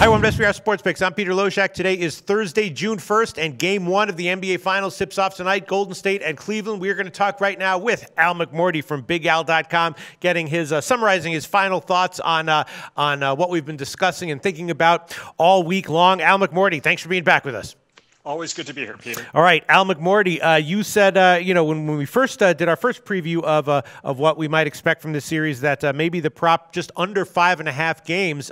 Hi, welcome to SBR Sports Picks. I'm Peter Loshak. Today is Thursday, June 1st, and Game 1 of the NBA Finals tips off tonight, Golden State and Cleveland. We are going to talk right now with Al McMordie from BigAl.com, getting his summarizing his final thoughts on what we've been discussing and thinking about all week long. Al McMordie, thanks for being back with us. Always good to be here, Peter. All right, Al McMordie, you said, when we first did our first preview of what we might expect from this series, that maybe the prop just under 5.5 games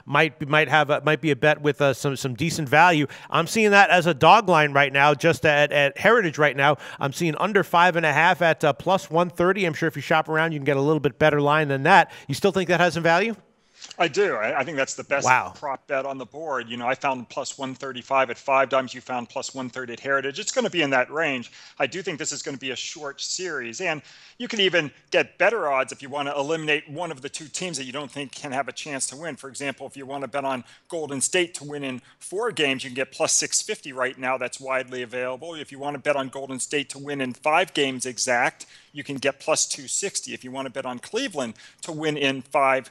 might be a bet with some decent value. I'm seeing that as a dog line right now, just at Heritage right now. I'm seeing under 5.5 at plus 130. I'm sure if you shop around, you can get a little bit better line than that. You still think that has some value? I do. I think that's the best prop bet on the board. You know, I found plus 135 at 5 dimes. You found plus 130 at Heritage. It's going to be in that range. I do think this is going to be a short series. And you can even get better odds if you want to eliminate one of the two teams that you don't think can have a chance to win. For example, if you want to bet on Golden State to win in 4 games, you can get plus 650 right now. That's widely available. If you want to bet on Golden State to win in 5 games exact, you can get plus 260. If you want to bet on Cleveland to win in 5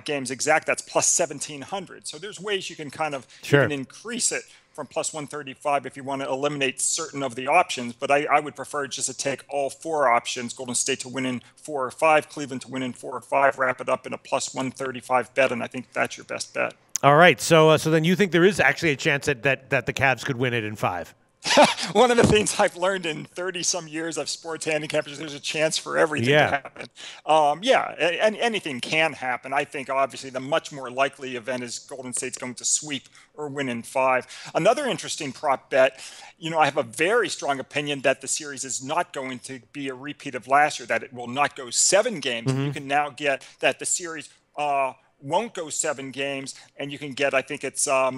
games exact, that's plus 1,700. So there's ways you can kind of you can increase it from plus 135 if you want to eliminate certain of the options. But I would prefer just to take all 4 options: Golden State to win in 4 or 5, Cleveland to win in 4 or 5, wrap it up in a plus 135 bet, and I think that's your best bet. All right. So then you think there is actually a chance that the Cavs could win it in 5? One of the things I've learned in 30-some years of sports handicappers, there's a chance for everything to happen. And anything can happen. I think, obviously, the much more likely event is Golden State's going to sweep or win in 5. Another interesting prop bet, I have a very strong opinion that the series is not going to be a repeat of last year, that it will not go 7 games. Mm-hmm. You can now get that the series won't go 7 games, and you can get, I think it's I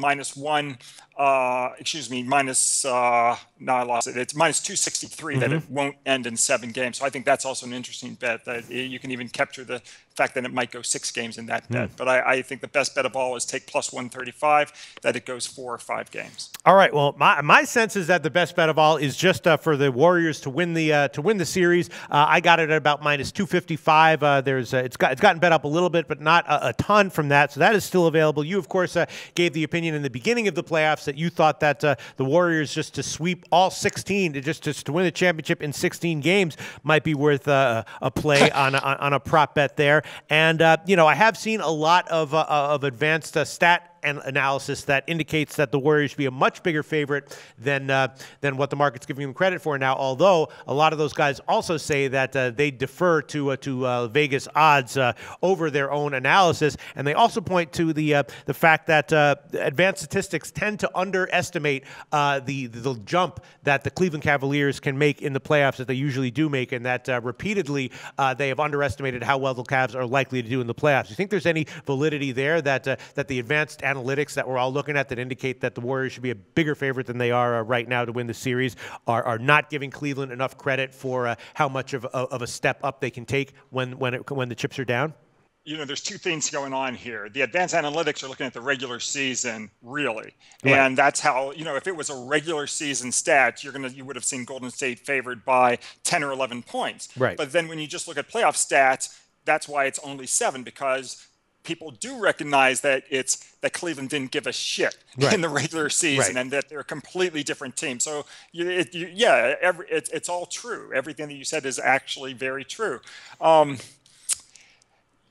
lost it. It's minus 263 mm-hmm. that it won't end in 7 games. So I think that's also an interesting bet, that you can even capture the fact that it might go 6 games in that bet. But I think the best bet of all is take plus 135, that it goes 4 or 5 games. All right. Well, my sense is that the best bet of all is just for the Warriors to win the series. I got it at about minus 255. It's gotten bet up a little bit, but not a ton from that. So that is still available. You, of course, gave the opinion in the beginning of the playoffs that you thought that the Warriors just to sweep all 16, to win the championship in 16 games might be worth a play on a prop bet there. And I have seen a lot of advanced stat and analysis that indicates that the Warriors should be a much bigger favorite than what the market's giving them credit for now. Although a lot of those guys also say that they defer to Vegas odds over their own analysis, and they also point to the fact that advanced statistics tend to underestimate the jump that the Cleveland Cavaliers can make in the playoffs that they usually do make, and that repeatedly they have underestimated how well the Cavs are likely to do in the playoffs. Do you think there's any validity there that the advanced analytics that we're all looking at that indicate that the Warriors should be a bigger favorite than they are right now to win the series are not giving Cleveland enough credit for how much of a step up they can take when the chips are down? There's 2 things going on here. The advanced analytics are looking at the regular season, really. Right. And that's how, if it was a regular season stat, you would have seen Golden State favored by 10 or 11 points. Right. But then when you just look at playoff stats, that's why it's only 7, because people do recognize that Cleveland didn't give a shit in the regular season, and that they're a completely different team. So it's all true. Everything that you said is actually very true.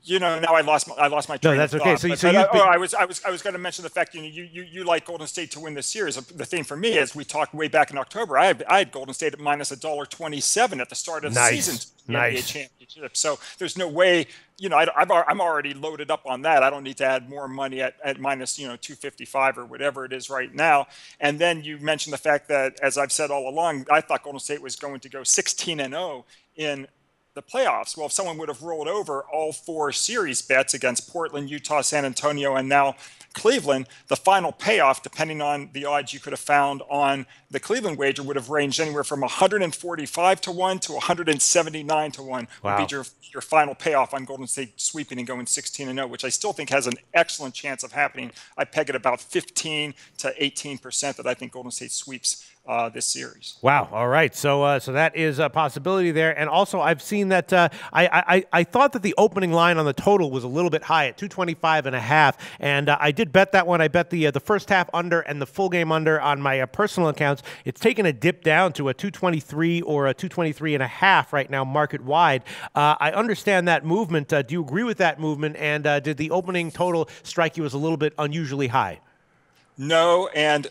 Now I lost my train of thought. Okay. I was going to mention the fact you like Golden State to win this series. The thing for me is, we talked way back in October. I had Golden State at minus $1.27 at the start of the season. Nice. Championship. So there's no way. I'm already loaded up on that. I don't need to add more money at minus 255 or whatever it is right now. And then you mentioned the fact that, as I've said all along, I thought Golden State was going to go 16-0 in the playoffs. Well, if someone would have rolled over all 4 series bets against Portland, Utah, San Antonio, and now Cleveland, the final payoff, depending on the odds you could have found on the Cleveland wager, would have ranged anywhere from 145 to 1 to 179 to 1. Wow. Would be your final payoff on Golden State sweeping and going 16-0, which I still think has an excellent chance of happening. I peg it about 15 to 18% that I think Golden State sweeps this series. Wow. All right. So that is a possibility there. And also, I've seen that I thought that the opening line on the total was a little bit high at 225.5, and I did bet that one. I bet the first half under and the full game under on my personal accounts. It's taken a dip down to a 223 or a 223.5 right now, market wide. I understand that movement. Do you agree with that movement? And did the opening total strike you as a little bit unusually high? No, and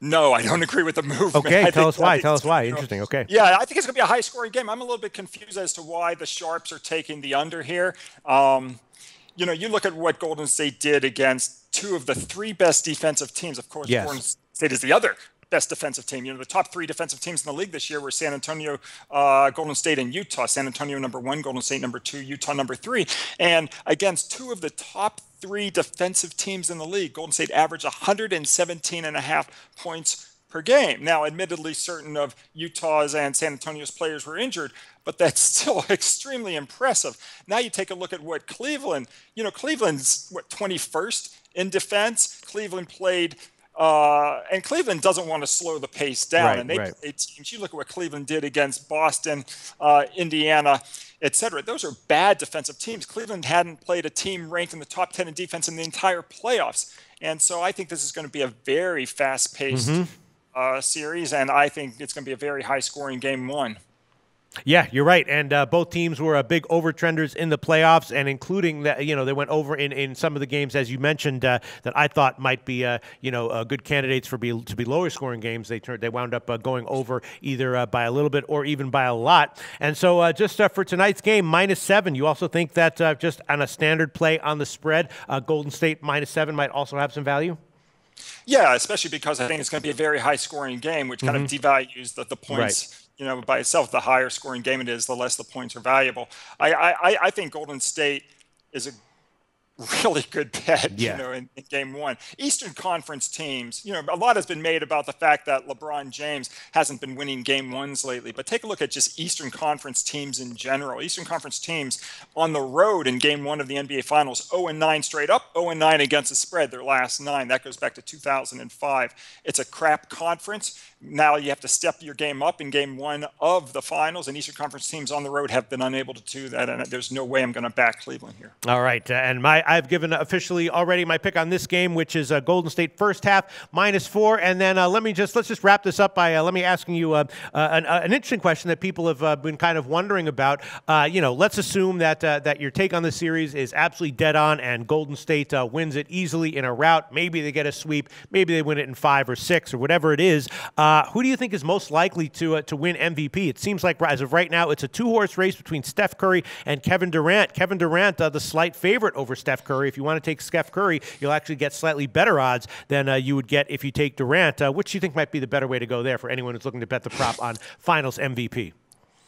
no, I don't agree with the movement. Okay, tell us why. Interesting. Okay. Yeah, I think it's going to be a high-scoring game. I'm a little bit confused as to why the Sharps are taking the under here. You look at what Golden State did against two of the three best defensive teams. Of course, yes. Golden State is the other best defensive team. The top three defensive teams in the league this year were San Antonio, Golden State, and Utah. San Antonio #1, Golden State #2, Utah #3. And against two of the top three defensive teams in the league, Golden State averaged 117.5 points per game. Now, admittedly, certain of Utah's and San Antonio's players were injured, but that's still extremely impressive. Now you take a look at what Cleveland's 21st in defense. Cleveland played and Cleveland doesn't want to slow the pace down. Right, and they right. play teams. You look at what Cleveland did against Boston, Indiana, etc. Those are bad defensive teams. Cleveland hadn't played a team ranked in the top 10 in defense in the entire playoffs. And so I think this is going to be a very fast-paced series, and I think it's going to be a very high-scoring game one. Yeah, you're right. And both teams were big over-trenders in the playoffs, and including that, they went over in some of the games, as you mentioned, that I thought might be, good candidates to be lower-scoring games. They wound up going over either by a little bit or even by a lot. And so just for tonight's game, -7. You also think that just on a standard play on the spread, Golden State -7 might also have some value? Yeah, especially because I think it's going to be a very high-scoring game, which kind of devalues the points. Right. By itself, the higher scoring game it is, the less the points are valuable. I think Golden State is a really good bet, in game one. Eastern Conference teams, a lot has been made about the fact that LeBron James hasn't been winning game ones lately, but take a look at just Eastern Conference teams in general. Eastern Conference teams on the road in game one of the NBA Finals, 0-9 straight up, 0-9 against the spread, their last 9. That goes back to 2005. It's a crap conference. Now you have to step your game up in game one of the finals, and Eastern Conference teams on the road have been unable to do that, and there's no way I'm going to back Cleveland here. All right, and I've given officially already my pick on this game, which is Golden State first half -4, and then let's just wrap this up by let me asking you an interesting question that people have been kind of wondering about. Let's assume that your take on the series is absolutely dead on, and Golden State wins it easily in a rout. Maybe they get a sweep, maybe they win it in 5 or 6 or whatever it is. Who do you think is most likely to win MVP? It seems like as of right now, it's a 2-horse race between Steph Curry and Kevin Durant. Kevin Durant, the slight favorite over Steph Curry. If you want to take Steph Curry, you'll actually get slightly better odds than you would get if you take Durant. Which do you think might be the better way to go there for anyone who's looking to bet the prop on Finals MVP?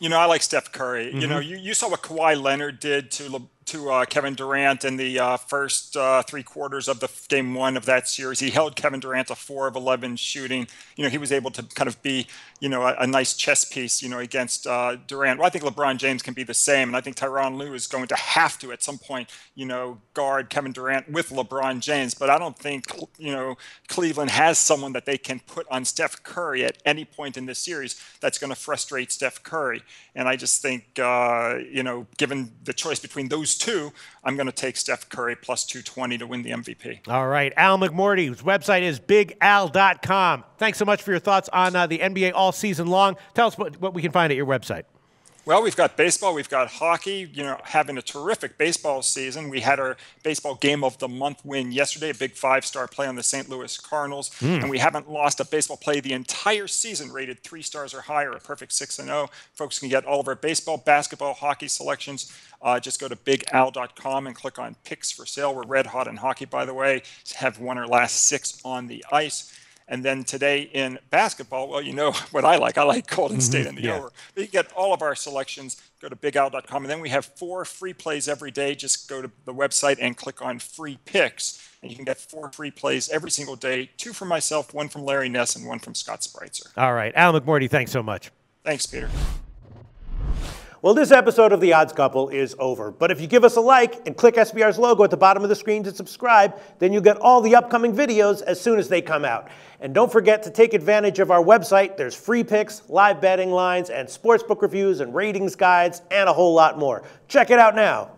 I like Steph Curry. You saw what Kawhi Leonard did to Kevin Durant in the first 3 quarters of the game one of that series. He held Kevin Durant to 4 of 11 shooting. He was able to kind of be, a nice chess piece, against Durant. Well, I think LeBron James can be the same, and I think Tyronn Lue is going to have to at some point, guard Kevin Durant with LeBron James. But I don't think, Cleveland has someone that they can put on Steph Curry at any point in this series that's going to frustrate Steph Curry. And I just think, given the choice between those two, I'm going to take Steph Curry plus 220 to win the MVP. All right. Al McMordie, whose website is bigal.com. Thanks so much for your thoughts on the NBA all season long. Tell us what we can find at your website. Well, we've got baseball, we've got hockey, having a terrific baseball season. We had our baseball game of the month win yesterday, a big 5-star play on the St. Louis Cardinals. And we haven't lost a baseball play the entire season rated 3 stars or higher, a perfect 6-0. Folks can get all of our baseball, basketball, hockey selections. Just go to bigal.com and click on picks for sale. We're red hot in hockey, by the way. Have won our last 6 on the ice. And then today in basketball, well, you know what I like. I like Golden State in the over. But you get all of our selections. Go to bigal.com. And then we have 4 free plays every day. Just go to the website and click on free picks. And you can get 4 free plays every single day. 2 from myself, 1 from Larry Ness, and 1 from Scott Spreitzer. All right. Al McMordie, thanks so much. Thanks, Peter. Well, this episode of The Odds Couple is over. But if you give us a like and click SBR's logo at the bottom of the screen to subscribe, then you'll get all the upcoming videos as soon as they come out. And don't forget to take advantage of our website. There's free picks, live betting lines, and sportsbook reviews and ratings guides, and a whole lot more. Check it out now.